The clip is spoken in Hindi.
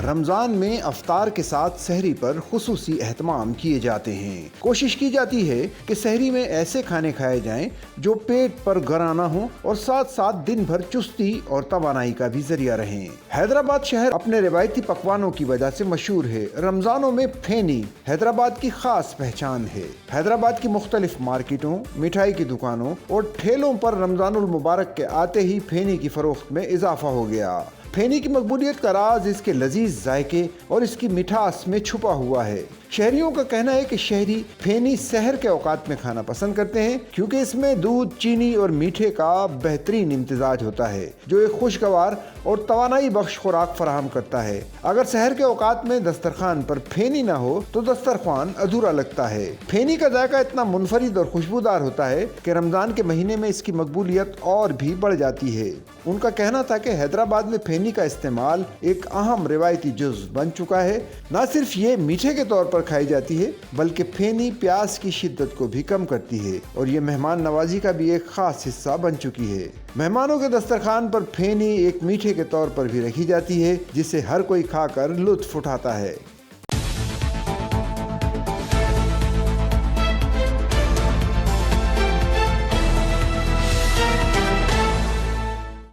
रमजान में अफ्तार के साथ सहरी पर खुसूसी एहतमाम किए जाते हैं। कोशिश की जाती है कि सहरी में ऐसे खाने खाए जाएं जो पेट पर गराना हो और साथ साथ दिन भर चुस्ती और तवानाई का भी जरिया रहें। हैदराबाद शहर अपने रिवायती पकवानों की वजह से मशहूर है। रमजानों में फेनी हैदराबाद की खास पहचान है। हैदराबाद की मुख्तलिफ मार्केटों, मिठाई की दुकानों और ठेलों पर रमजानुल मुबारक के आते ही फेनी की फरोख्त में इजाफा हो गया। फेनी की मकबूलियत का राज इसके लजीज जायके और इसकी मिठास में छुपा हुआ है। शहरियों का कहना है कि शहरी फेनी सहर के औकात में खाना पसंद करते हैं क्योंकि इसमें दूध, चीनी और मीठे का बेहतरीन इम्तिजाज होता है जो एक खुशगवार और तवानाई बख्श खुराक फराहम करता है। अगर सहर के औकात में दस्तरखान पर फेनी ना हो तो दस्तरखान अधूरा लगता है। फेनी का जायका इतना मुनफरिद और खुशबूदार होता है कि रमजान के महीने में इसकी मकबूलियत और भी बढ़ जाती है। उनका कहना था कि हैदराबाद में फेनी का इस्तेमाल एक अहम रिवायती जुज़ बन चुका है। न सिर्फ ये मीठे के तौर पर खाई जाती है बल्कि फेनी प्यास की शिद्दत को भी कम करती है और ये मेहमान नवाजी का भी एक खास हिस्सा बन चुकी है। मेहमानों के दस्तरखान पर फेनी एक मीठे के तौर पर भी रखी जाती है जिसे हर कोई खाकर लुत्फ उठाता है।